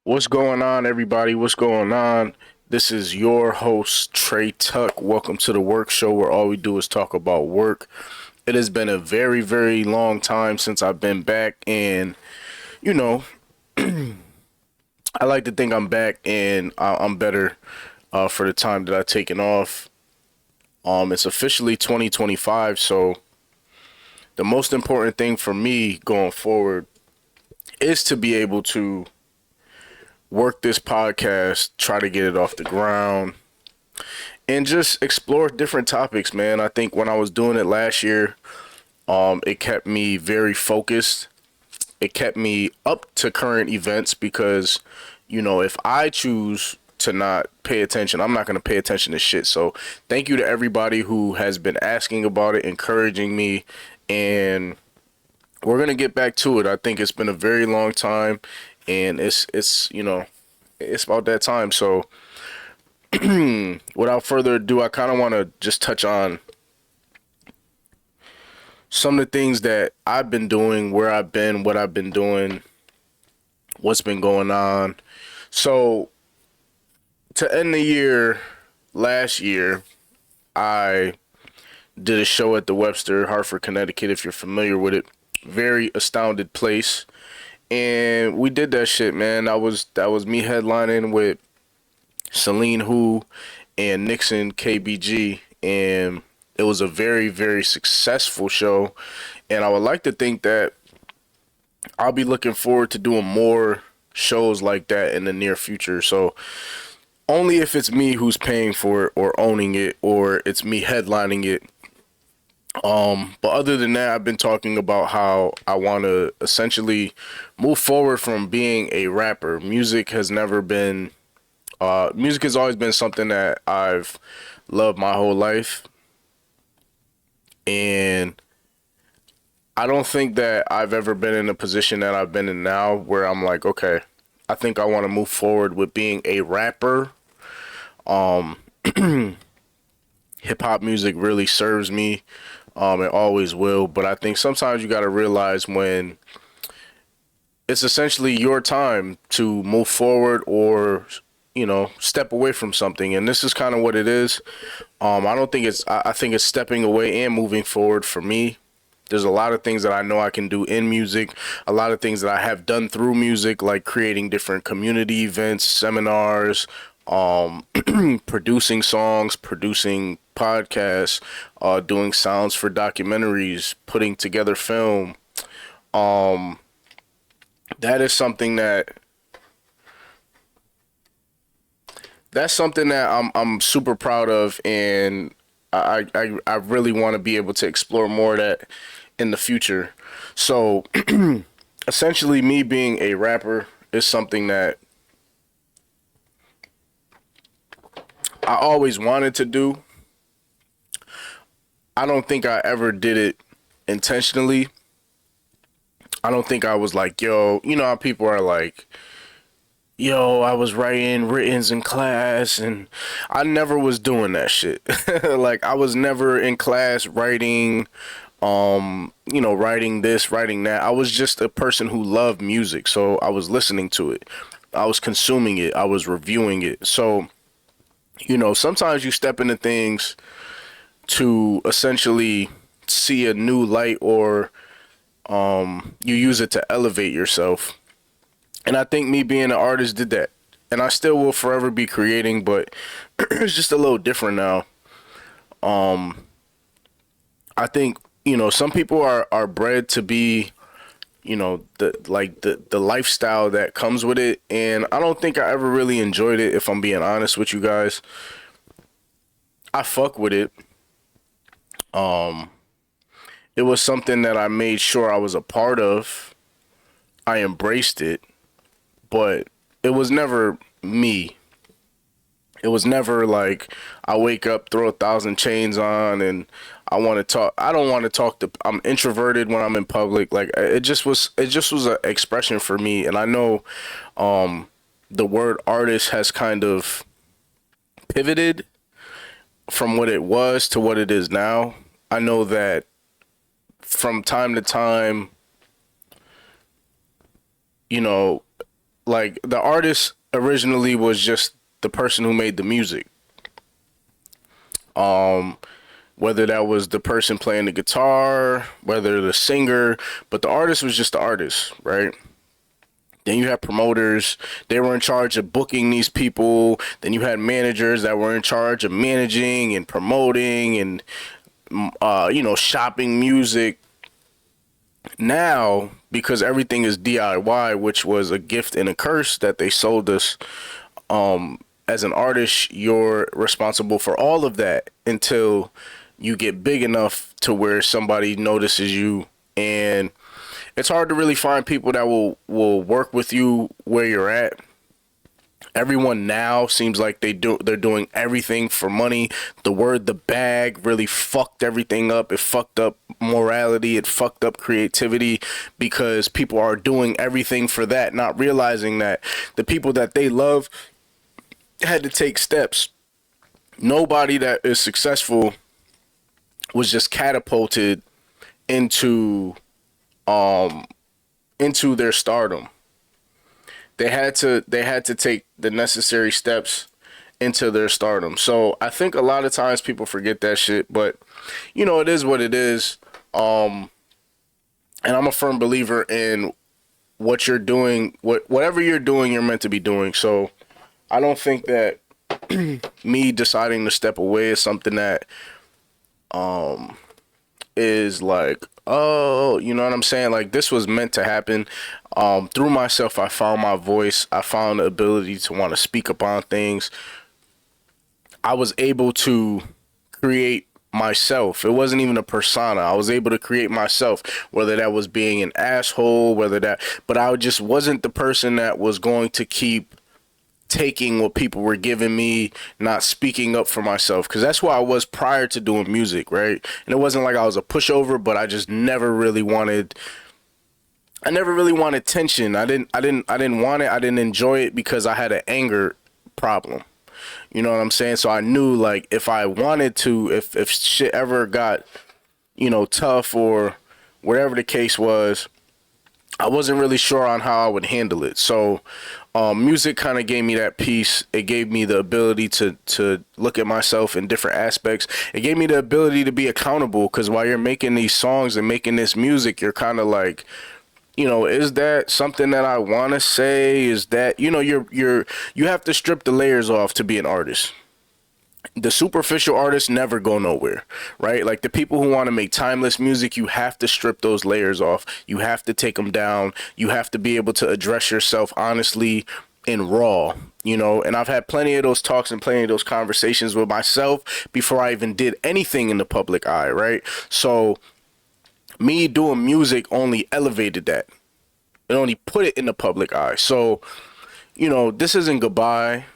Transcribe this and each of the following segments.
What's going on, everybody? What's going on? This is your host, Trey Tuck. Welcome to the Work Show, where all we do is talk about work. It has been a very, very long time since I've been back, and you know, I like to think I'm back and I'm better for the time that I've taken off. It's officially 2025, so the most important thing for me going forward is to be able to work this podcast, try to get it off the ground, and just explore different topics, man. I think when I was doing it last year, it kept me very focused. It kept me up to current events because, if I choose to not pay attention, I'm not going to pay attention to shit. So thank you to everybody who has been asking about it, encouraging me, and we're going to get back to it. I think it's been a very long time, and it's about that time. So without further ado, I kind of want to just touch on some of the things that I've been doing, where I've been, what I've been doing, what's been going on. So to end the year, last year, I did a show at the Webster, Hartford, Connecticut, if you're familiar with it. Very astounded place. And we did that shit, man. That was me headlining with Celine Who and Nixon KBG, and it was a very, very successful show. And I would like to think that I'll be looking forward to doing more shows like that in the near future. So only if it's me who's paying for it or owning it, or it's me headlining it. But other than that, I've been talking about how I want to essentially move forward from being a rapper. Music has always been something that I've loved my whole life. And I don't think that I've ever been in a position that I've been in now where I'm like, okay, I think I want to move forward with being a rapper. Um, Hip hop music really serves me. It always will. But I think sometimes you got to realize when it's essentially your time to move forward or, step away from something. And this is kind of what it is. I don't think I think it's stepping away and moving forward for me. There's a lot of things that I know I can do in music, a lot of things that I have done through music, like creating different community events, seminars, producing songs, producing podcasts, doing sounds for documentaries, putting together film. Um, that is something that's something that I'm super proud of, and I really want to be able to explore more of that in the future. So essentially, me being a rapper is something that I always wanted to do. I don't think I ever did it intentionally. I don't think I was like, yo, you know how people are like, yo, I was writing writtens in class, and I never was doing that shit. Like, I was never in class writing, writing this, writing that. I was just a person who loved music, so I was listening to it. I was consuming it. I was reviewing it. So, sometimes you step into things to essentially see a new light, or you use it to elevate yourself. And I think me being an artist did that. And I still will forever be creating, but it's just a little different now. Um, I think, some people are bred to be, the lifestyle that comes with it. And I don't think I ever really enjoyed it, if I'm being honest with you guys. I fuck with it. Um, it was something that I made sure I was a part of. I embraced it, but it was never me. It was never like I wake up, throw 1,000 chains on, and I want to talk. I don't want to talk to. I'm introverted when I'm in public. Like, it just was. It just was an expression for me, and I know the word artist has kind of pivoted from what it was to what it is now. I know that from time to time, you know, like the artist originally was just the person who made the music. Whether that was the person playing the guitar, whether the singer, but the artist was just the artist, right? Then you had promoters, they were in charge of booking these people. Then you had managers that were in charge of managing and promoting and, shopping music. Now, because everything is DIY, which was a gift and a curse that they sold us, as an artist, you're responsible for all of that until you get big enough to where somebody notices you. And it's hard to really find people that will work with you where you're at. Everyone now seems like they're doing everything for money. The bag really fucked everything up. It fucked up morality. It fucked up creativity because people are doing everything for that, not realizing that the people that they love had to take steps. Nobody that is successful was just catapulted into their stardom. They had to take the necessary steps into their stardom. So I think a lot of times people forget that shit, but it is what it is. And I'm a firm believer in what you're doing, whatever you're doing, you're meant to be doing. So I don't think that me deciding to step away is something that is like, oh, you know what I'm saying? Like, this was meant to happen. Through myself, I found my voice. I found the ability to want to speak upon things. I was able to create myself. It wasn't even a persona. I was able to create myself, whether that was being an asshole, but I just wasn't the person that was going to keep taking what people were giving me, not speaking up for myself, because that's who I was prior to doing music, right? And it wasn't like I was a pushover, but I just never really wanted tension. I didn't want it. I didn't enjoy it because I had an anger problem. You know what I'm saying? So I knew, like, if I wanted to, if shit ever got, tough or whatever the case was, I wasn't really sure on how I would handle it. So music kind of gave me that peace. It gave me the ability to look at myself in different aspects. It gave me the ability to be accountable, because while you're making these songs and making this music, you're kind of like, is that something that I want to say? Is that, you have to strip the layers off to be an artist. The superficial artists never go nowhere, right? Like, the people who want to make timeless music, you have to strip those layers off. You have to take them down. You have to be able to address yourself honestly and raw, and I've had plenty of those talks and plenty of those conversations with myself before I even did anything in the public eye, right? So me doing music only elevated that. It only put it in the public eye. So, this isn't goodbye.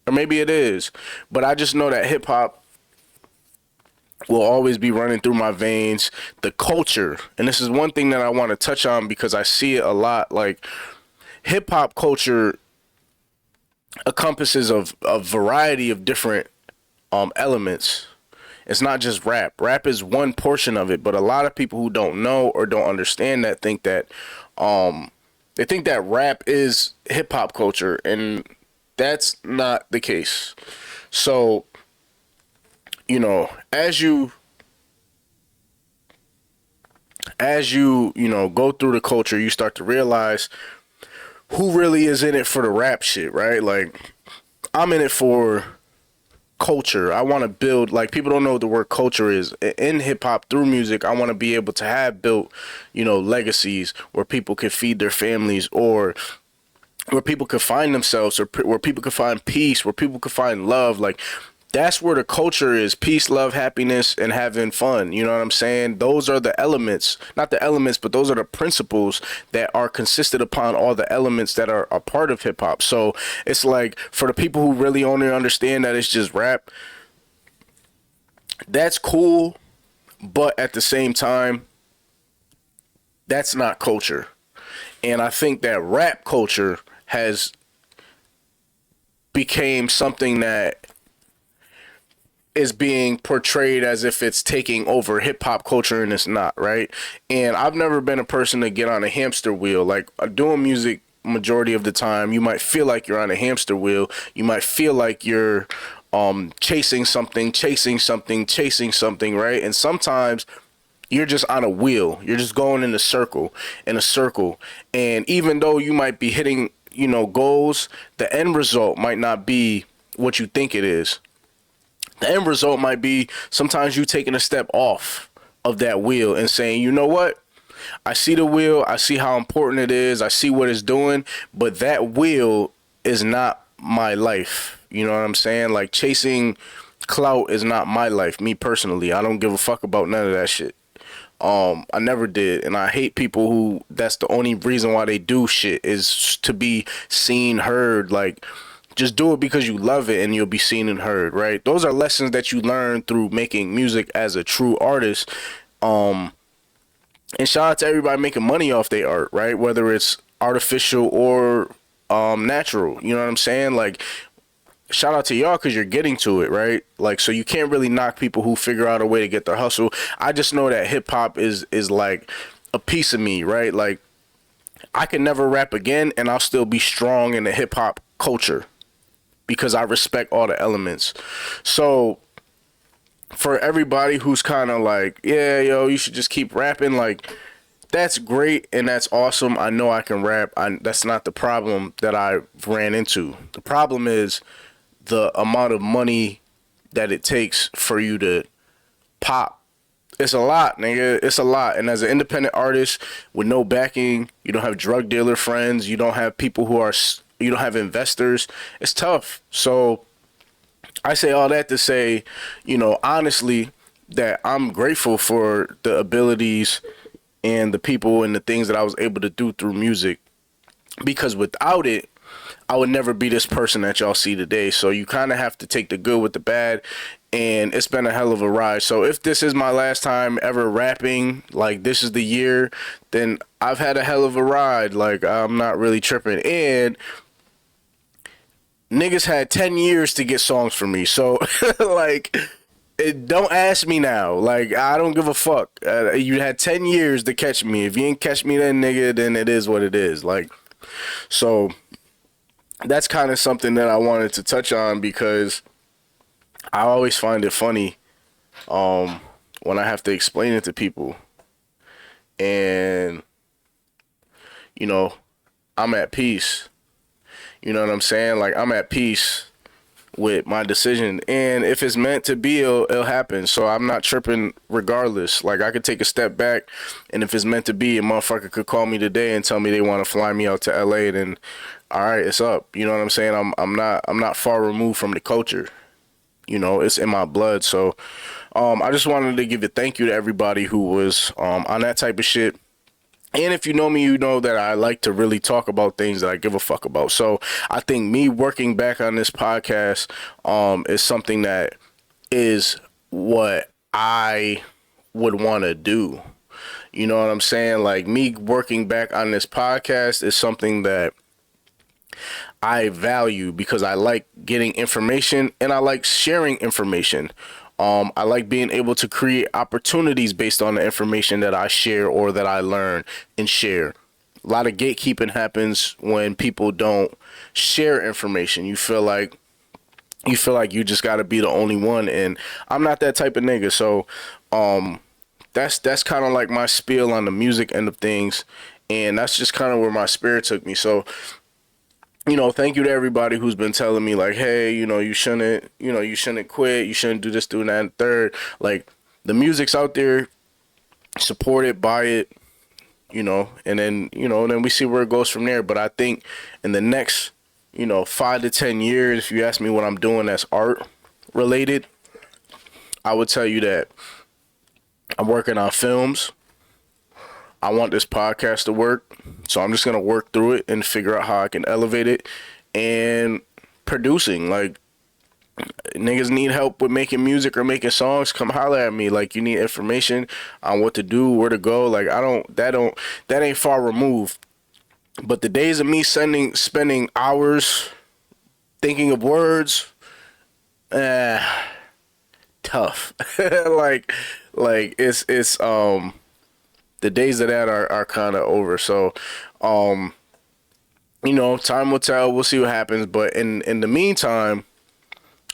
Or maybe it is, but I just know that hip hop will always be running through my veins. The culture, and this is one thing that I want to touch on because I see it a lot. Like, hip hop culture encompasses a variety of different elements. It's not just rap. Rap is one portion of it, but a lot of people who don't know or don't understand that think that they think that rap is hip hop culture, and that's not the case. So, as you go through the culture, you start to realize who really is in it for the rap shit, right? Like, I'm in it for culture. I want to build, like, people don't know what the word culture is. In hip hop, through music, I want to be able to have built, legacies where people can feed their families, or where people could find themselves, or where people could find peace, where people could find love. Like, that's where the culture is: peace, love, happiness, and having fun. You know what I'm saying? Those are the elements, not the elements, but those are the principles that are consisted upon all the elements that are a part of hip hop. So it's like, for the people who really only understand that it's just rap, that's cool, but at the same time, that's not culture. And I think that rap culture has became something that is being portrayed as if it's taking over hip hop culture, and it's not, right? And I've never been a person to get on a hamster wheel. Like, doing music majority of the time. You might feel like you're on a hamster wheel. You might feel like you're chasing something, right? And sometimes you're just on a wheel. You're just going in a circle, And even though you might be hitting, goals, the end result might not be what you think it is. The end result might be sometimes you taking a step off of that wheel and saying, you know what? I see the wheel. I see how important it is. I see what it's doing. But that wheel is not my life. You know what I'm saying? Like, chasing clout is not my life. Me personally, I don't give a fuck about none of that shit. I never did, and I hate people who that's the only reason why they do shit is to be seen, heard. Like, just do it because you love it and you'll be seen and heard, right? Those are lessons that you learn through making music as a true artist. And shout out to everybody making money off their art, right? Whether it's artificial or natural, you know what I'm saying? Like, shout out to y'all because you're getting to it, right? Like, so you can't really knock people who figure out a way to get their hustle. I just know that hip hop is like a piece of me, right? Like, I can never rap again and I'll still be strong in the hip hop culture because I respect all the elements. So for everybody who's kind of like, yeah, yo, you should just keep rapping, like, that's great and that's awesome. I know I can rap. That's not the problem that I ran into. The problem is the amount of money that it takes for you to pop. It's a lot, nigga. It's a lot. And as an independent artist with no backing, you don't have drug dealer friends, you don't have people you don't have investors. It's tough. So I say all that to say, honestly, that I'm grateful for the abilities and the people and the things that I was able to do through music, because without it, I would never be this person that y'all see today. So you kind of have to take the good with the bad, and it's been a hell of a ride. So if this is my last time ever rapping, like this is the year, then I've had a hell of a ride. Like, I'm not really tripping. And niggas had 10 years to get songs from me. So like, don't ask me now. Like, I don't give a fuck. You had 10 years to catch me. If you ain't catch me then, nigga, then it is what it is. Like, so that's kind of something that I wanted to touch on because I always find it funny when I have to explain it to people. And, I'm at peace. You know what I'm saying? Like, I'm at peace with my decision. And if it's meant to be, it'll happen. So I'm not tripping regardless. Like, I could take a step back, and if it's meant to be, a motherfucker could call me today and tell me they want to fly me out to LA, then all right, it's up. You know what I'm saying? I'm not far removed from the culture. It's in my blood. So I just wanted to give a thank you to everybody who was on that type of shit. And if you know me, you know that I like to really talk about things that I give a fuck about. So I think me working back on this podcast is something that is what I would want to do. You know what I'm saying? Like, me working back on this podcast is something that I value because I like getting information and I like sharing information. I like being able to create opportunities based on the information that I share or that I learn and share. A lot of gatekeeping happens when people don't share information. You feel like you just got to be the only one, and I'm not that type of nigga. So that's kind of like my spiel on the music end of things, and that's just kind of where my spirit took me. So thank you to everybody who's been telling me, like, hey, you shouldn't quit. You shouldn't do this, do that, and third. Like, the music's out there. Support it, buy it, and then we see where it goes from there. But I think in the next, 5 to 10 years, if you ask me what I'm doing that's art related, I would tell you that I'm working on films. I want this podcast to work, so I'm just going to work through it and figure out how I can elevate it. And producing, like, niggas need help with making music or making songs, come holler at me. Like, you need information on what to do, where to go. Like, that ain't far removed. But the days of me spending hours thinking of words, tough. like it's the days of that are kind of over. So you know, time will tell. We'll see what happens. But in the meantime,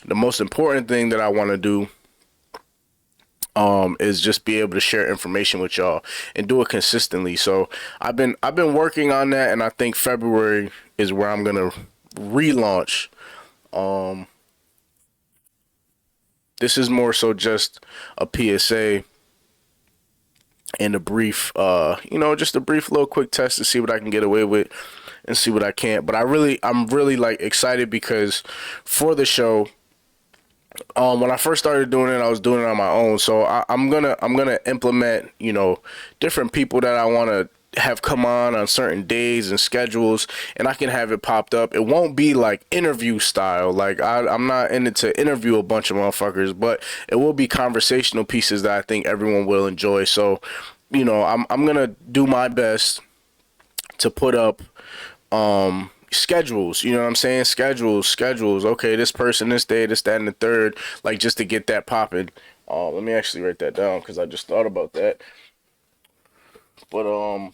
the most important thing that I want to do is just be able to share information with y'all and do it consistently. So I've been working on that, and I think February is where I'm gonna relaunch. Um, this is more so just a PSA and a brief, just a brief little quick test to see what I can get away with and see what I can't. But I'm really like excited because for the show, when I first started doing it, I was doing it on my own. So I'm gonna implement, different people that I want to have come on certain days and schedules, and I can have it popped up. It won't be like interview style. Like I'm not in it to interview a bunch of motherfuckers, but it will be conversational pieces that I think everyone will enjoy. So, I'm gonna do my best to put up schedules, you know what I'm saying? Schedules. Okay, this person, this day, this, that, and the third, like just to get that popping. Let me actually write that down because I just thought about that. But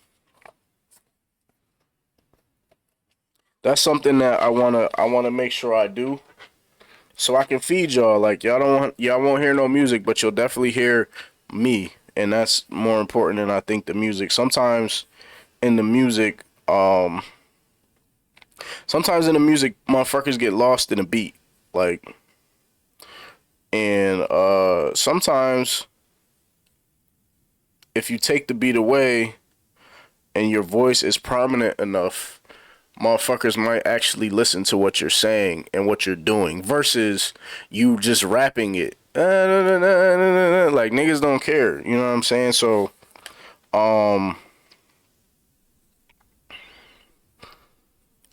that's something that I wanna make sure I do so I can feed y'all. Like y'all won't hear no music, but you'll definitely hear me, and that's more important than I think the music. In the music, sometimes in the music, motherfuckers get lost in a beat, like, and sometimes if you take the beat away and your voice is prominent enough, motherfuckers might actually listen to what you're saying and what you're doing versus you just rapping it. Like niggas don't care, you know what I'm saying? So,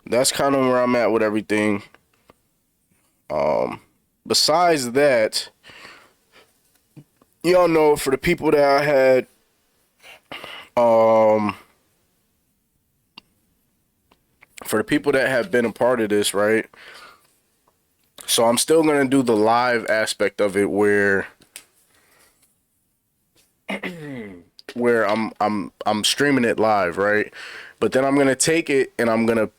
that's kind of where I'm at with everything. Besides that, y'all know for the people that I had, for the people that have been a part of this, right? So I'm still gonna do the live aspect of it where I'm streaming it live, right? But then I'm gonna take it and I'm gonna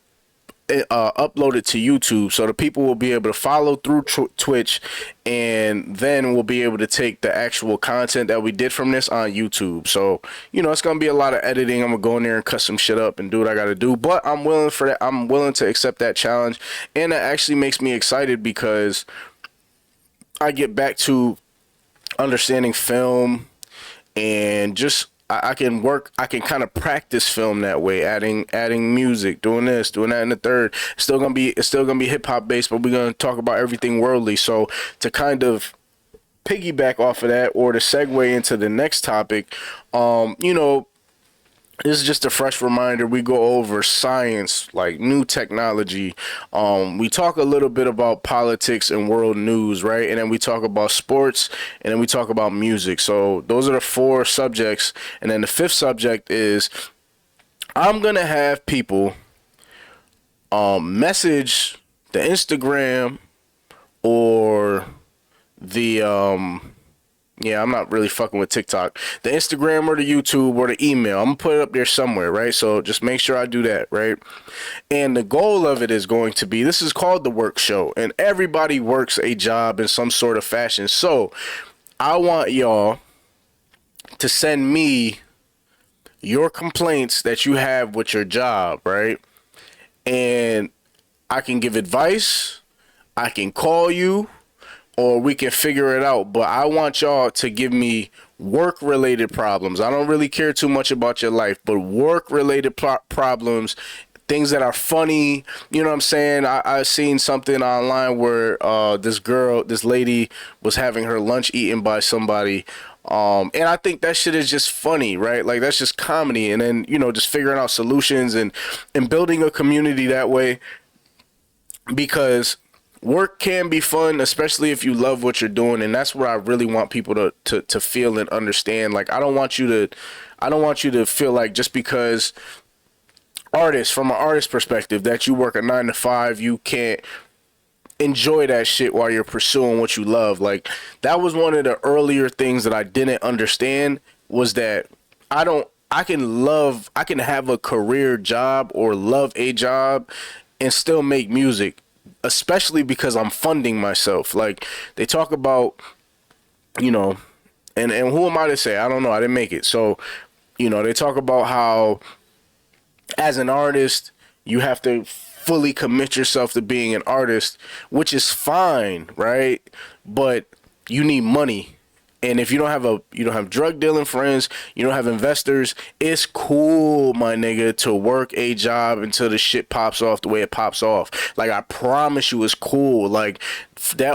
upload it to YouTube, so the people will be able to follow through Twitch, and then we'll be able to take the actual content that we did from this on YouTube. So it's gonna be a lot of editing. I'm gonna go in there and cut some shit up and do what I gotta do. But I'm willing for that. I'm willing to accept that challenge, and it actually makes me excited because I get back to understanding film and just I can kind of practice film that way, adding music, doing this, doing that, and the third. It's still gonna be hip hop based, but we're gonna talk about everything worldly. So to kind of piggyback off of that, or to segue into the next topic, this is just a fresh reminder. We go over science, like new technology. We talk a little bit about politics and world news, right? And then we talk about sports, and then we talk about music. So those are the four subjects. And then the fifth subject is I'm going to have people message the Instagram or the yeah, I'm not really fucking with TikTok. The Instagram or the YouTube or the email. I'm gonna put it up there somewhere, right? So just make sure I do that, right? And the goal of it is going to be, this is called the Work Show, and everybody works a job in some sort of fashion. So I want y'all to send me your complaints that you have with your job, right? And I can give advice, I can call you, or we can figure it out. But I want y'all to give me work-related problems. I don't really care too much about your life, but work-related problems, things that are funny. You know what I'm saying? I seen something online where this lady was having her lunch eaten by somebody. And I think that shit is just funny, right? Like, that's just comedy. And then, just figuring out solutions and building a community that way, because work can be fun, especially if you love what you're doing. And that's what I really want people to feel and understand. Like, I don't want you to feel like just because from an artist perspective, that you work a 9 to 5, you can't enjoy that shit while you're pursuing what you love. Like, that was one of the earlier things that I didn't understand, was that I I can have a career job or love a job and still make music, especially because I'm funding myself. Like they talk about, you know, and who am I to say? I don't know. I didn't make it. So, they talk about how as an artist, you have to fully commit yourself to being an artist, which is fine, right? But you need money. And if you don't have drug dealing friends, you don't have investors, it's cool, my nigga, to work a job until the shit pops off the way it pops off. Like, I promise you, it's cool. Like,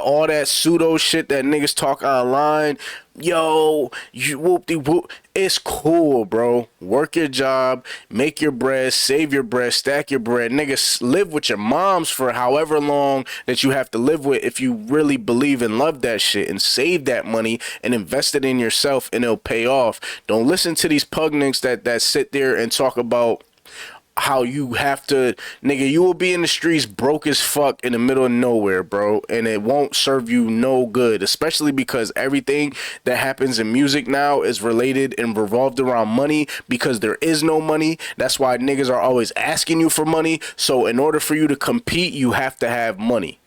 all that pseudo shit that niggas talk online, yo, you whoop-de-whoop, it's cool, bro. Work your job, make your bread, save your bread, stack your bread. Niggas, live with your moms for however long that you have to live with if you really believe and love that shit, and save that money and invest it in yourself, and it'll pay off. Don't listen to these pugnicks that sit there and talk about how you have to, nigga, you will be in the streets broke as fuck in the middle of nowhere, bro, and it won't serve you no good, especially because everything that happens in music now is related and revolved around money, because there is no money. That's why niggas are always asking you for money. So in order for you to compete, you have to have money.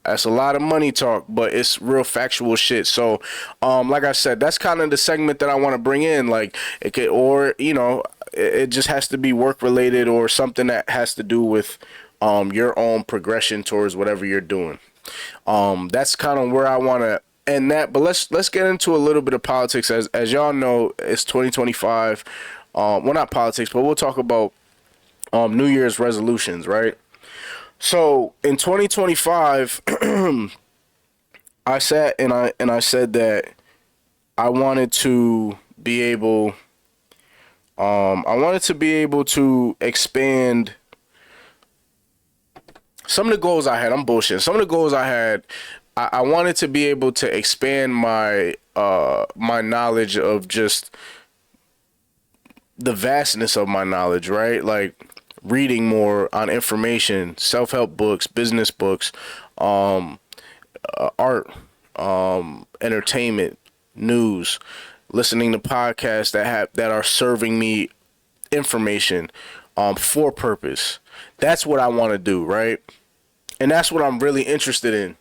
That's a lot of money talk, but it's real factual shit. So, like I said, that's kind of the segment that I want to bring in. Like, it could, or, it just has to be work related or something that has to do with your own progression towards whatever you're doing. That's kind of where I want to end that. But let's get into a little bit of politics. As y'all know, it's 2025. Well, not politics, but we'll talk about New Year's resolutions, right? So in 2025, I sat and I said that I wanted to be able. I wanted to be able to expand some of the goals I had. I'm bullshitting. Some of the goals I had, I wanted to be able to expand my my knowledge of just the vastness of my knowledge, right? Like reading more on information, self-help books, business books, art, entertainment, news, listening to podcasts that are serving me information for purpose. That's what I want to do, right? And that's what I'm really interested in.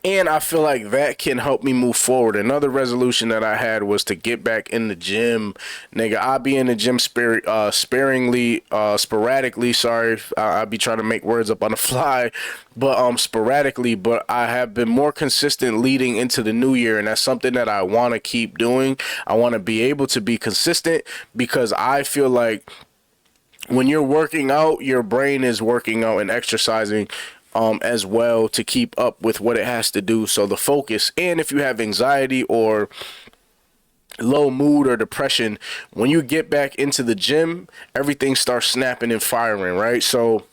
And I feel like that can help me move forward. Another resolution that I had was to get back in the gym. Nigga, I'll be in the gym sporadically. Sorry, I'll be trying to make words up on the fly. But sporadically. But I have been more consistent leading into the new year. And that's something that I want to keep doing. I want to be able to be consistent because I feel like when you're working out, your brain is working out and exercising as well to keep up with what it has to do. So the focus, and if you have anxiety or low mood or depression, when you get back into the gym, everything starts snapping and firing, right? So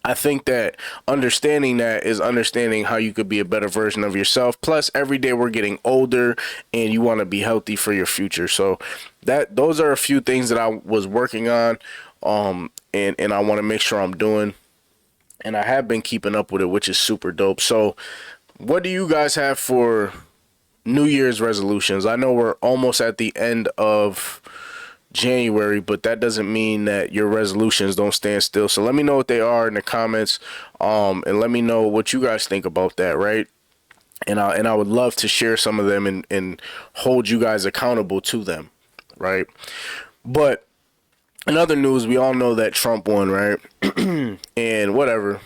I think that understanding that is understanding how you could be a better version of yourself. Plus, every day we're getting older and you want to be healthy for your future. So those are a few things that I was working on and I want to make sure I'm doing. And I have been keeping up with it, which is super dope. So what do you guys have for New Year's resolutions? I know we're almost at the end of January, but that doesn't mean that your resolutions don't stand still. So let me know what they are in the comments, and let me know what you guys think about that, right? And I would love to share some of them and hold you guys accountable to them, right? But in other news, we all know that Trump won, right? And whatever.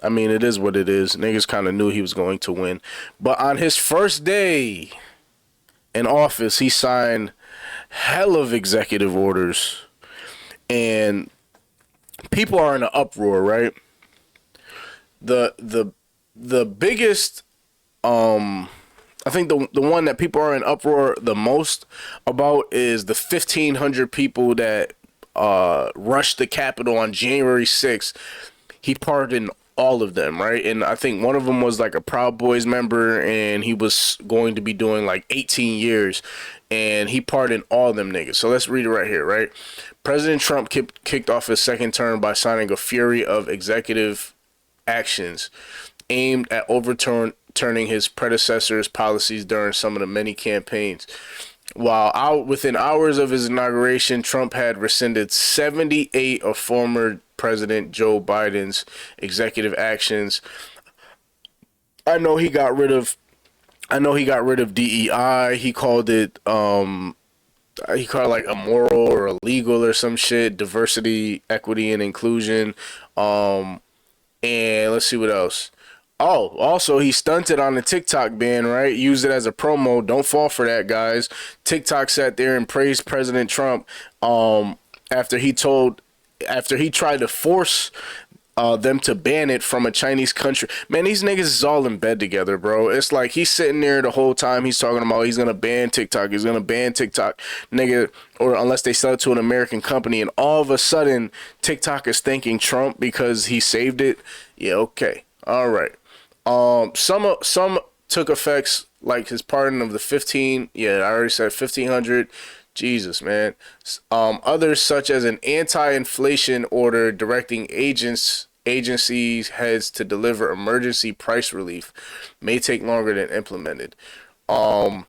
I mean, it is what it is. Niggas kind of knew he was going to win. But on his first day in office, he signed hell of executive orders. And people are in an uproar, right? The biggest, I think the one that people are in uproar the most about is the 1,500 people that rushed the Capitol on January 6th. He pardoned all of them, right? And I think one of them was like a Proud Boys member, and he was going to be doing like 18 years, and he pardoned all them niggas. So let's read it right here, right? President Trump kicked off his second term by signing a flurry of executive actions aimed at overturning his predecessor's policies during some of the many campaigns. While out within hours of his inauguration, Trump had rescinded 78 of former President Joe Biden's executive actions. I know he got rid of I know he got rid of DEI. He called it like immoral or illegal or some shit, diversity, equity and inclusion. And let's see what else. Oh, also he stunted on the TikTok ban, right? Used it as a promo. Don't fall for that, guys. TikTok sat there and praised President Trump after after he tried to force them to ban it from a Chinese country. Man, these niggas is all in bed together, bro. It's like he's sitting there the whole time he's talking about he's gonna ban TikTok, nigga, or unless they sell it to an American company, and all of a sudden TikTok is thanking Trump because he saved it. Yeah, okay, all right. Some took effects like his pardon of the 15. Yeah, I already said 1,500. Jesus, man. Others, such as an anti-inflation order directing agencies heads to deliver emergency price relief, may take longer than implemented. The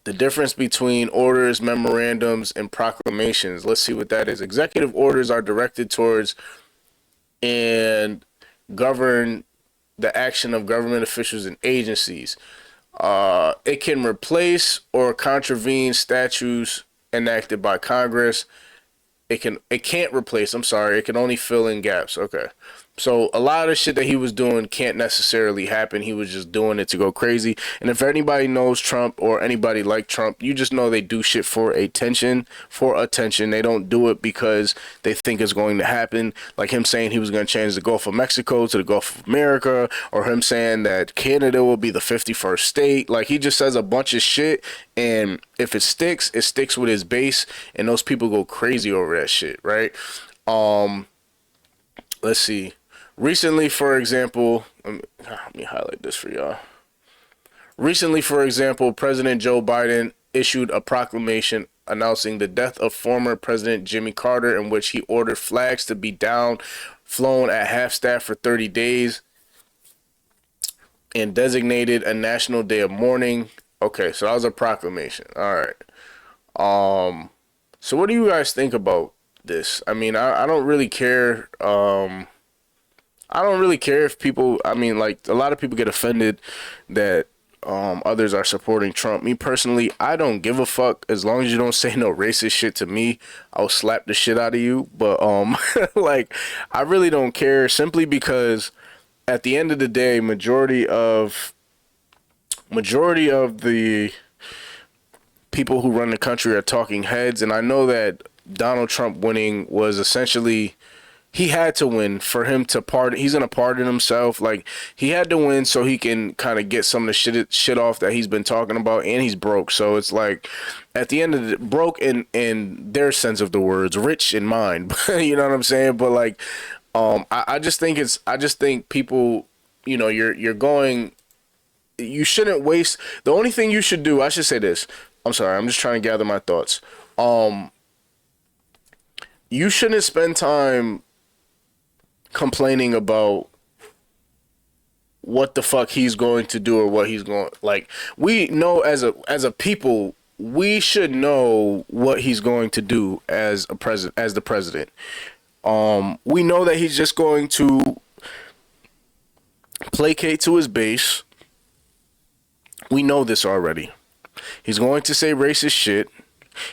difference between orders, memorandums, and proclamations. Let's see what that is. Executive orders are directed towards and govern the action of government officials and agencies. It can replace or contravene statutes enacted by Congress. It can't replace, I'm sorry, it can only fill in gaps. Okay. So a lot of shit that he was doing can't necessarily happen. He was just doing it to go crazy. And if anybody knows Trump or anybody like Trump, you just know they do shit for attention. They don't do it because they think it's going to happen. Like him saying he was going to change the Gulf of Mexico to the Gulf of America, or him saying that Canada will be the 51st state. Like he just says a bunch of shit, and if it sticks with his base, and those people go crazy over that shit, right? Let's see. Recently, for example, let me highlight this for y'all. Recently, for example, President Joe Biden issued a proclamation announcing the death of former President Jimmy Carter, in which he ordered flags to be down, flown at half-staff for 30 days, and designated a national day of mourning. Okay, so that was a proclamation. All right. So what do you guys think about this? I mean, I don't really care. I don't really care if people, I mean, like, a lot of people get offended that others are supporting Trump. Me personally, I don't give a fuck. As long as you don't say no racist shit to me, I'll slap the shit out of you. But like, I really don't care, simply because at the end of the day, majority of the people who run the country are talking heads. And I know that Donald Trump winning was essentially, he had to win for him to pardon. He's gonna pardon himself. Like, he had to win so he can kind of get some of the shit off that he's been talking about. And he's broke, so it's like, at the end of the broke in their sense of the words, rich in mine. You know what I'm saying? But like, I just think people, you know, you shouldn't waste. The only thing you should do, I should say this. I'm sorry, I'm just trying to gather my thoughts. You shouldn't spend time complaining about what the fuck he's going to do or what he's going, like, we know as a people, we should know what he's going to do as the president. We know that he's just going to placate to his base. We know this already. He's going to say racist shit.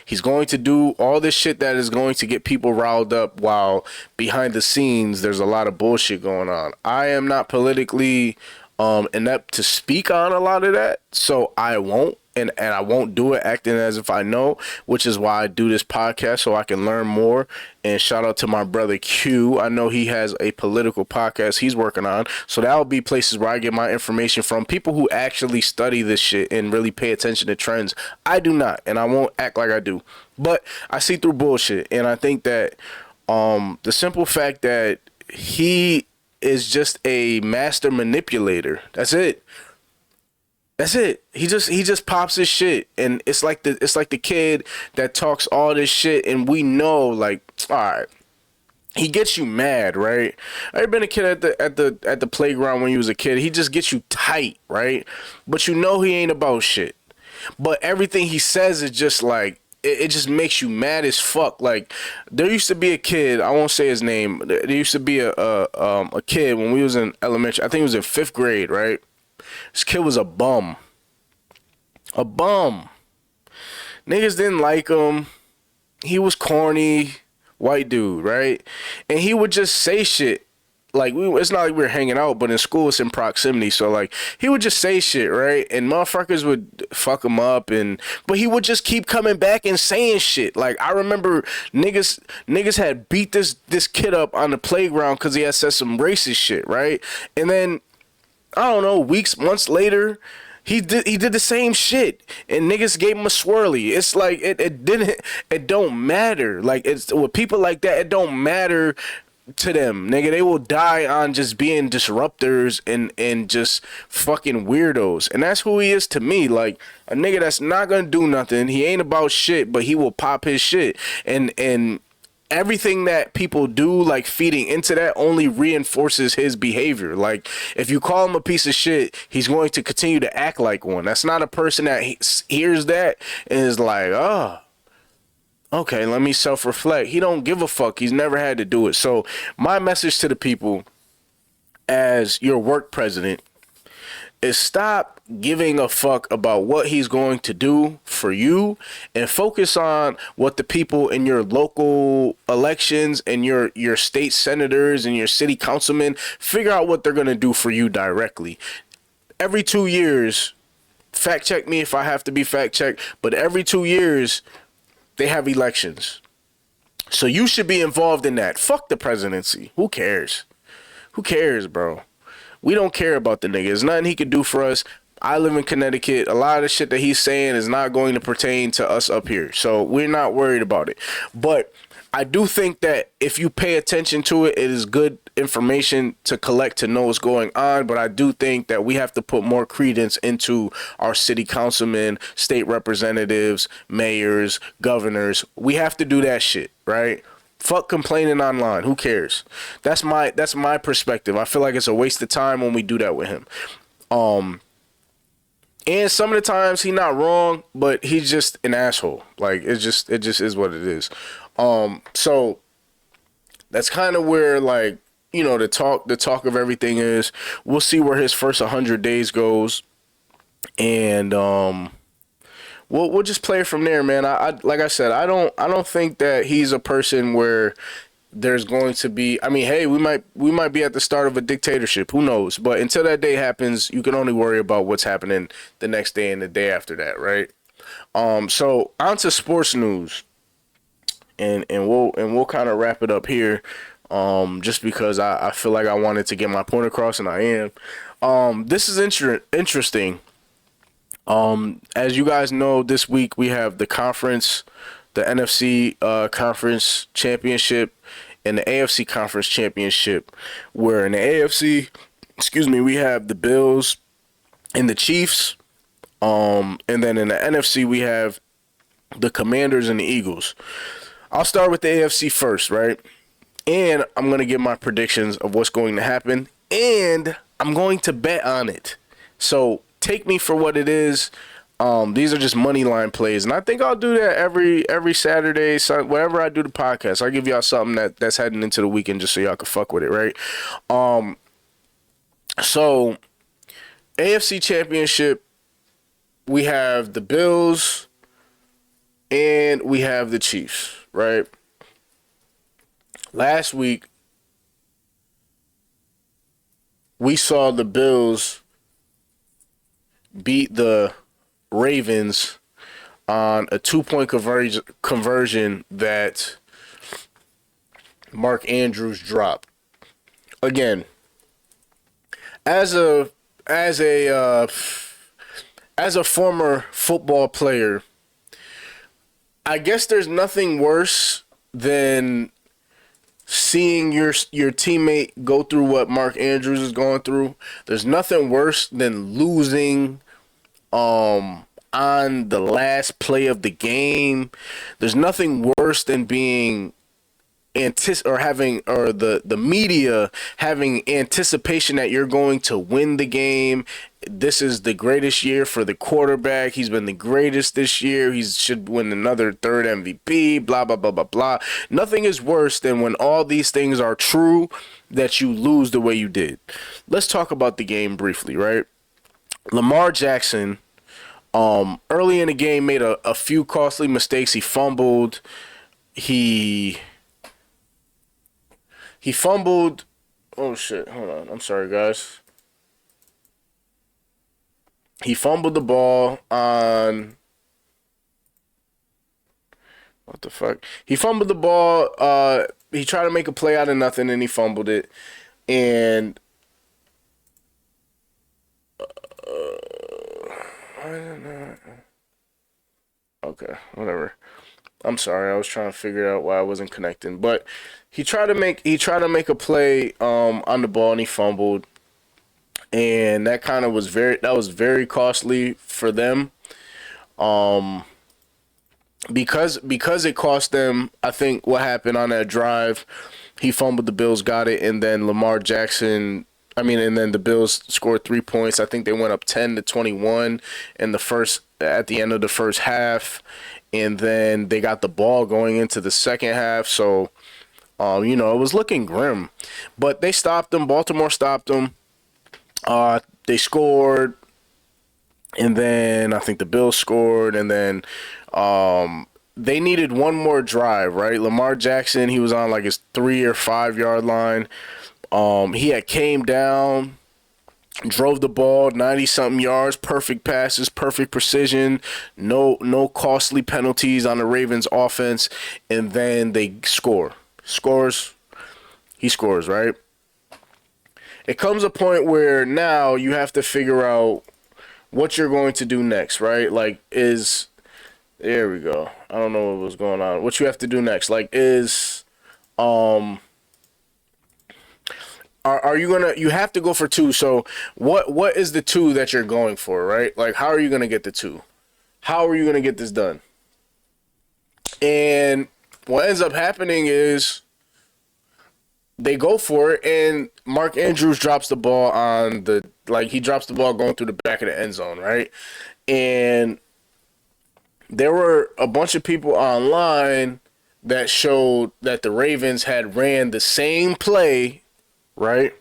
He's going to do all this shit that is going to get people riled up, while behind the scenes there's a lot of bullshit going on. I am not politically inept to speak on a lot of that, so I won't. And I won't do it acting as if I know, which is why I do this podcast, so I can learn more. And shout out to my brother Q. I know he has a political podcast he's working on. So that will be places where I get my information from, people who actually study this shit and really pay attention to trends. I do not, and I won't act like I do. But I see through bullshit. And I think that the simple fact that he is just a master manipulator. That's it. That's it. He just pops his shit, and it's like the kid that talks all this shit, and we know, like, all right, he gets you mad, right? I've been a kid at the playground when you was a kid. He just gets you tight, right? But you know he ain't about shit. but everything he says is just like it just makes you mad as fuck. Like there used to be a kid, I won't say his name. There used to be a kid when we was in elementary. I think it was in 5th grade, right? This kid was a bum. A bum. Niggas didn't like him. He was corny, white dude, right? And he would just say shit. Like it's not like we were hanging out, but in school it's in proximity. So like he would just say shit, right? And motherfuckers would fuck him up, but he would just keep coming back and saying shit. Like I remember niggas had beat this kid up on the playground because he had said some racist shit, right? And then I don't know, months later, he did the same shit, and niggas gave him a swirly. It's like it don't matter. Like it's with people like that, it don't matter to them, nigga. They will die on just being disruptors and just fucking weirdos, and that's who he is to me. Like a nigga that's not gonna do nothing. He ain't about shit, but he will pop his shit, and everything that people do, like feeding into that, only reinforces his behavior. Like if you call him a piece of shit, he's going to continue to act like one. That's not a person that hears that and is like, oh, okay, let me self-reflect. He don't give a fuck. He's never had to do it. So my message to the people as your work president is stop giving a fuck about what he's going to do for you and focus on what the people in your local elections and your state senators and your city councilmen figure out what they're going to do for you directly. Every 2 years, fact check me if I have to be fact checked, but every 2 years they have elections. So you should be involved in that. Fuck the presidency. Who cares? Who cares, bro? We don't care about the nigga. There's nothing he could do for us. I live in Connecticut. A lot of the shit that he's saying is not going to pertain to us up here. So we're not worried about it. But I do think that if you pay attention to it, it is good information to collect to know what's going on. But I do think that we have to put more credence into our city councilmen, state representatives, mayors, governors. We have to do that shit, right? Fuck complaining online. Who cares? That's my perspective. I feel like it's a waste of time when we do that with him. And some of the times he's not wrong, but he's just an asshole. Like it just is what it is. So that's kind of where, like, you know, the talk of everything is. We'll see where his first 100 days goes, and we'll just play it from there, man. I like I said, I don't think that he's a person where there's going to be, I mean, hey, we might be at the start of a dictatorship. Who knows? But until that day happens, you can only worry about what's happening the next day and the day after that, right? So on to sports news. And we'll kind of wrap it up here. Just because I feel like I wanted to get my point across, and I am. This is interesting. As you guys know, this week we have the conference, the NFC conference championship, and the AFC conference championship. Where in the AFC, we have the Bills and the Chiefs. And then in the NFC we have the Commanders and the Eagles. I'll start with the AFC first, right? And I'm going to give my predictions of what's going to happen, and I'm going to bet on it. So take me for what it is. These are just money line plays, and I think I'll do that every Saturday. So whenever I do the podcast, I'll give y'all something that's heading into the weekend just so y'all can fuck with it, right? So AFC Championship, we have the Bills and we have the Chiefs, right? Last week, we saw the Bills beat the Ravens on a 2-point conversion that Mark Andrews dropped. Again, as a former football player, I guess there's nothing worse than seeing your teammate go through what Mark Andrews is going through. There's nothing worse than losing on the last play of the game. There's nothing worse than being the media having anticipation that you're going to win the game. This is the greatest year for the quarterback. He's been the greatest this year. He should win another third MVP, blah, blah, blah, blah, blah. Nothing is worse than when all these things are true that you lose the way you did. Let's talk about the game briefly, right? Lamar Jackson, early in the game, made a few costly mistakes. He fumbled. He fumbled. Oh, shit. Hold on. I'm sorry, guys. He fumbled the ball on. What the fuck? He fumbled the ball. He tried to make a play out of nothing, and he fumbled it. And. Okay, whatever. I'm sorry. I was trying to figure out why I wasn't connecting, but he tried to make a play on the ball, and he fumbled. And that kind of was very costly for them. Because it cost them, I think what happened on that drive, he fumbled, the Bills got it, and then and then the Bills scored 3 points. I think they went up 10-21 at the end of the first half, and then they got the ball going into the second half. So, it was looking grim, but they stopped them. Baltimore stopped them. They scored, and then I think the Bills scored, and then they needed one more drive, right? Lamar Jackson, he was on like his 3 or 5 yard line. He had came down, drove the ball 90-something yards, perfect passes, perfect precision, no costly penalties on the Ravens offense, and then they he scores, right? It comes a point where now you have to figure out what you're going to do next, right? Like, there we go. I don't know what was going on. What you have to do next, like, are you gonna? You have to go for 2. So what is the 2 that you're going for, right? Like, how are you gonna get the 2? How are you gonna get this done? And what ends up happening is they go for it, and Mark Andrews drops the ball he drops the ball going through the back of the end zone, right? And there were a bunch of people online that showed that the Ravens had ran the same play, right?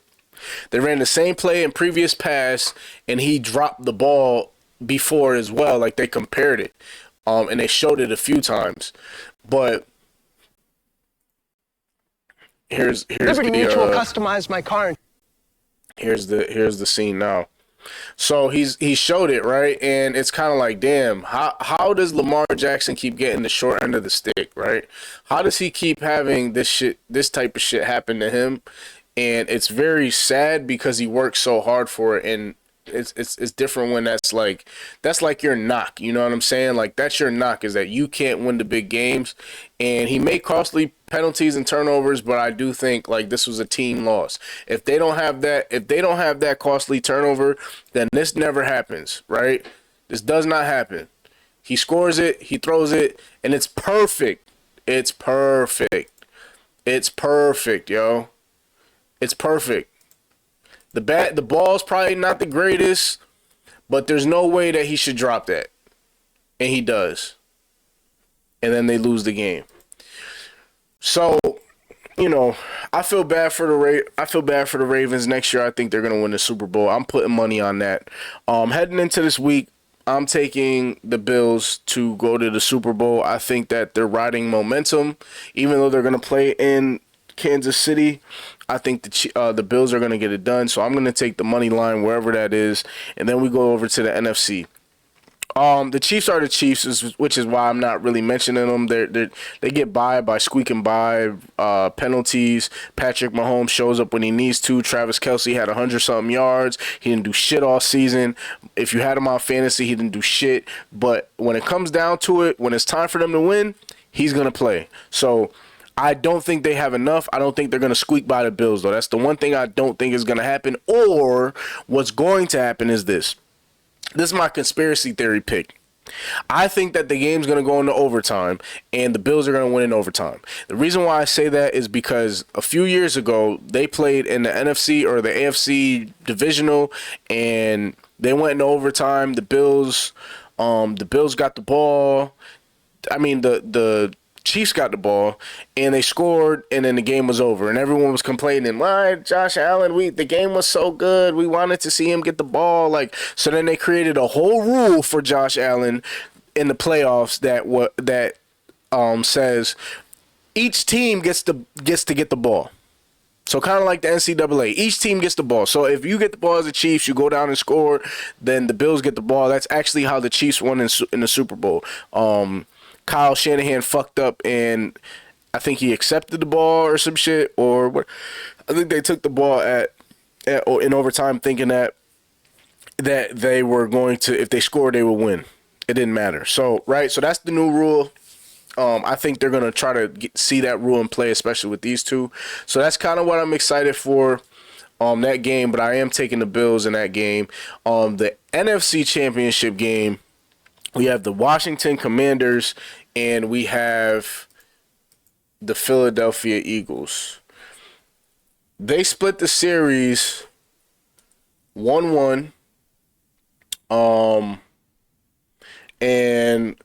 They ran the same play in previous pass, and he dropped the ball before as well. Like, they compared it, and they showed it a few times. But here's Liberty Mutual customized my car. Here's the scene now. So he showed it, right? And it's kind of like, damn, how does Lamar Jackson keep getting the short end of the stick, right? How does he keep having this type of shit happen to him? And it's very sad because he works so hard for it, and it's different when that's like your knock, you know what I'm saying? Like, that's your knock, is that you can't win the big games. And he made costly penalties and turnovers, but I do think, like, this was a team loss. If they don't have that costly turnover, then this never happens, right? This does not happen. He scores it, he throws it, and it's perfect. It's perfect. It's perfect, yo. It's perfect. The ball's probably not the greatest, but there's no way that he should drop that. And he does. And then they lose the game. So, I feel bad for the Ravens next year. I think they're going to win the Super Bowl. I'm putting money on that. Heading into this week, I'm taking the Bills to go to the Super Bowl. I think that they're riding momentum, even though they're going to play in Kansas City. I think the Bills are going to get it done, so I'm going to take the money line wherever that is, and then we go over to the NFC. The Chiefs are the Chiefs, which is why I'm not really mentioning them. They get by squeaking by penalties. Patrick Mahomes shows up when he needs to. Travis Kelce had 100-something yards. He didn't do shit all season. If you had him on fantasy, he didn't do shit. But when it comes down to it, when it's time for them to win, he's going to play. So I don't think they have enough. I don't think they're going to squeak by the Bills, though. That's the one thing I don't think is going to happen. Or what's going to happen is this. This is my conspiracy theory pick. I think that the game's going to go into overtime, and the Bills are going to win in overtime. The reason why I say that is because a few years ago, they played in the NFC or the AFC divisional, and they went into overtime. The Bills got the ball. I mean, the Chiefs got the ball, and they scored, and then the game was over, and everyone was complaining, why Josh Allen, the game was so good, we wanted to see him get the ball, like, so then they created a whole rule for Josh Allen in the playoffs that says each team gets to get the ball. So kind of like the NCAA, each team gets the ball. So if you get the ball as the Chiefs, you go down and score, then the Bills get the ball. That's actually how the Chiefs won in the Super Bowl. Kyle Shanahan fucked up, and I think he accepted the ball or some shit, or what? I think they took the ball in overtime, thinking that they were going to, if they scored, they would win. It didn't matter. So right, so that's the new rule. I think they're gonna try to see that rule in play, especially with these two. So that's kind of what I'm excited for. That game, but I am taking the Bills in that game. The NFC Championship game. We have the Washington Commanders, and we have the Philadelphia Eagles. They split the series 1-1. And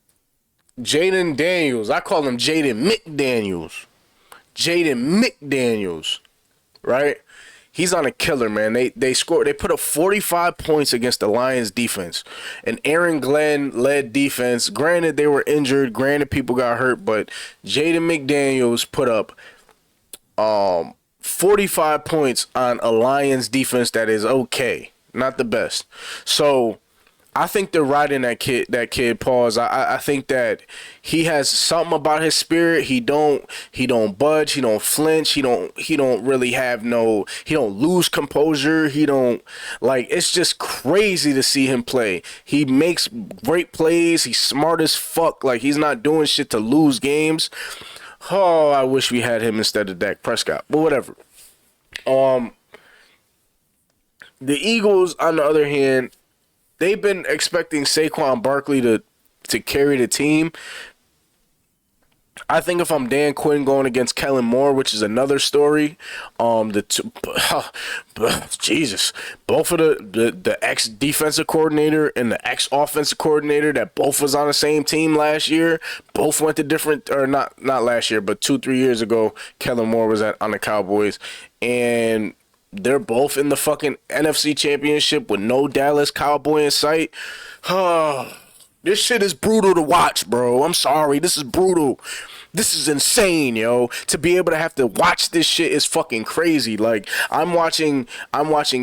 Jaden Daniels, I call him Jaden McDaniels, right? He's on a killer, man. They scored. They put up 45 points against the Lions defense. An Aaron Glenn led defense. Granted, they were injured. Granted, people got hurt. But Jaden McDaniels put up 45 points on a Lions defense that is okay. Not the best. So I think they're riding that kid, pause. I think that he has something about his spirit. He don't budge, he don't flinch, he don't really have he don't lose composure. He don't, like, it's just crazy to see him play. He makes great plays, he's smart as fuck, like he's not doing shit to lose games. Oh, I wish we had him instead of Dak Prescott. But whatever. The Eagles, on the other hand, they've been expecting Saquon Barkley to carry the team. I think if I'm Dan Quinn going against Kellen Moore, which is another story, Jesus, both of the ex-defensive coordinator and the ex-offensive coordinator that both was on the same team last year, both went to different, or not last year, but 2-3 years ago, Kellen Moore was on the Cowboys, and they're both in the fucking NFC Championship with no Dallas Cowboy in sight. This shit is brutal to watch, bro. I'm sorry. This is brutal. This is insane, yo. To be able to have to watch this shit is fucking crazy. Like, I'm watching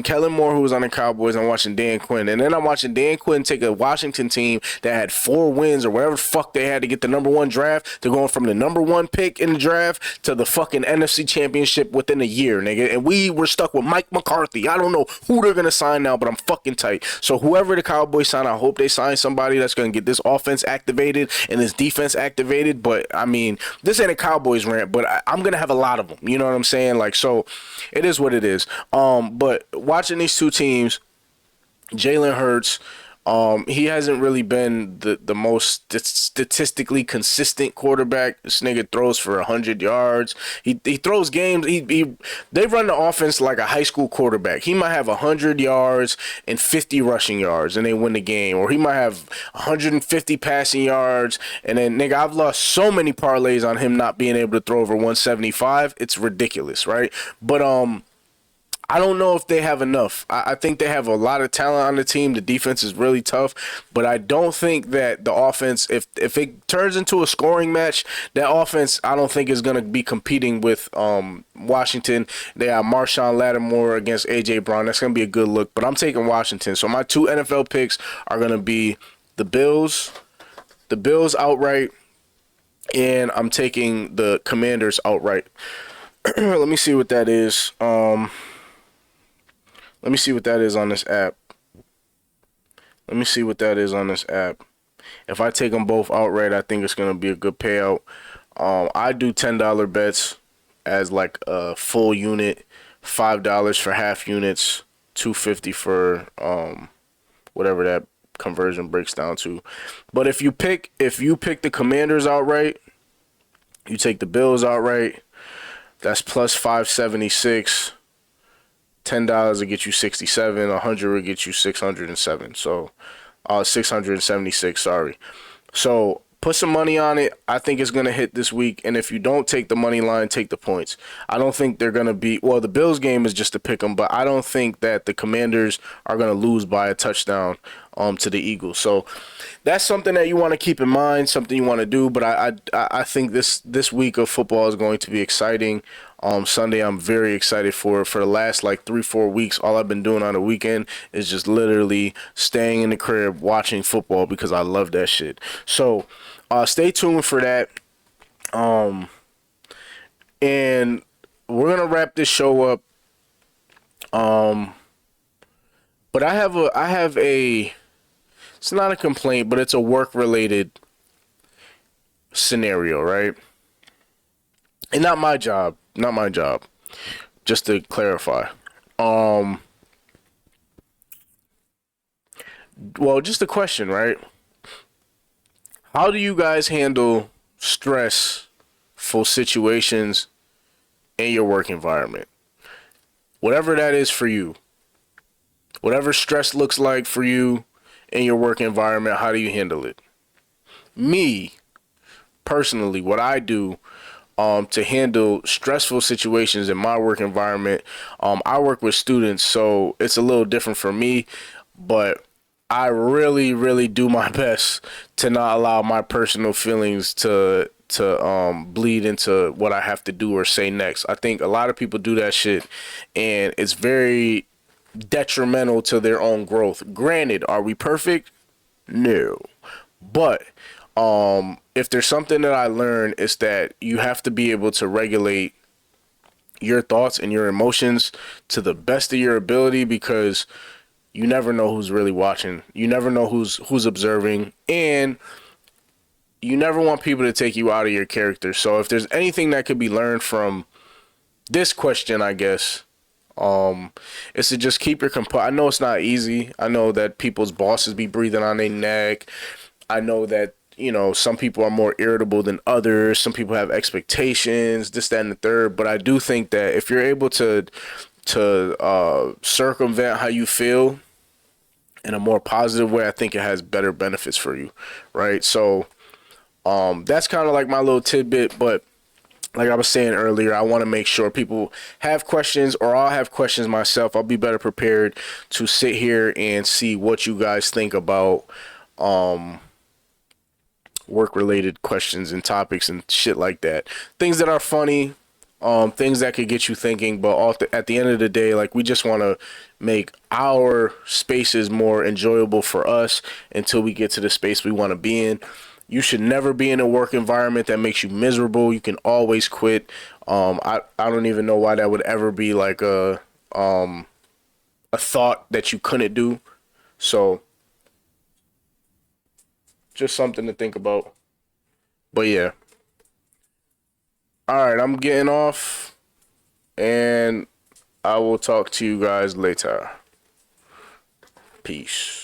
Kellen Moore, who was on the Cowboys. I'm watching Dan Quinn. And then I'm watching Dan Quinn take a Washington team that had 4 wins or whatever the fuck they had to get the number 1 draft, to going from the number 1 pick in the draft to the fucking NFC Championship within a year, nigga. And we were stuck with Mike McCarthy. I don't know who they're going to sign now, but I'm fucking tight. So whoever the Cowboys sign, I hope they sign somebody that's going to get this offense activated and this defense activated. But, I mean, this ain't a Cowboys rant, but I'm going to have a lot of them. You know what I'm saying? Like, so it is what it is. But watching these two teams, Jalen Hurts, he hasn't really been the most statistically consistent quarterback. This nigga throws for 100 yards. He throws games. They run the offense like a high school quarterback. He might have 100 yards and 50 rushing yards, and they win the game. Or he might have 150 passing yards, and then, nigga, I've lost so many parlays on him not being able to throw over 175. It's ridiculous, right? But I don't know if they have enough. I think they have a lot of talent on the team. The defense is really tough, but I don't think that the offense, if it turns into a scoring match, that offense, I don't think is going to be competing with Washington. They have Marshawn Lattimore against A.J. Brown. That's going to be a good look, but I'm taking Washington. So my 2 NFL picks are going to be the Bills outright, and I'm taking the Commanders outright. Let me see what that is. Let me see what that is on this app. If I take them both outright, I think it's going to be a good payout. I do $10 bets as like a full unit, $5 for half units, $2.50 for whatever that conversion breaks down to. But if you pick the Commanders outright, you take the Bills outright, that's plus 576. $10 will get you 67. 100 will get you 607. So, 676. Sorry. So put some money on it. I think it's gonna hit this week. And if you don't take the money line, take the points. I don't think they're gonna be. Well, the Bills game is just to pick them, but I don't think that the Commanders are gonna lose by a touchdown to the Eagles. So that's something that you want to keep in mind, something you want to do. But I think this week of football is going to be exciting. Sunday, I'm very excited for the last like 3-4 weeks. All I've been doing on the weekend is just literally staying in the crib watching football because I love that shit. So stay tuned for that. And we're gonna wrap this show up. But I have a it's not a complaint, but it's a work related scenario, right? And not my job. Just to clarify. Well, just a question, right? How do you guys handle stressful situations in your work environment? Whatever that is for you. Whatever stress looks like for you in your work environment, how do you handle it? Me, personally, what I do to handle stressful situations in my work environment, I work with students, so it's a little different for me, but I really, really do my best to not allow my personal feelings to bleed into what I have to do or say next. I think a lot of people do that shit, and it's very detrimental to their own growth. Granted, are we perfect? No. But if there's something that I learned, it's that you have to be able to regulate your thoughts and your emotions to the best of your ability, because you never know who's really watching. You never know who's observing, and you never want people to take you out of your character. So if there's anything that could be learned from this question, I guess, is to just keep your composure. I know it's not easy. I know that people's bosses be breathing on their neck. I know that, some people are more irritable than others. Some people have expectations, this, that, and the third. But I do think that if you're able to circumvent how you feel in a more positive way, I think it has better benefits for you, right? So that's kind of like my little tidbit. But like I was saying earlier, I want to make sure people have questions, or I'll have questions myself. I'll be better prepared to sit here and see what you guys think about work-related questions and topics and shit like that. Things that are funny, things that could get you thinking, but at the end of the day, like, we just want to make our spaces more enjoyable for us until we get to the space we want to be in. You should never be in a work environment that makes you miserable. You can always quit. I don't even know why that would ever be like a thought that you couldn't do. So just something to think about. But yeah. All right, I'm getting off, and I will talk to you guys later. Peace.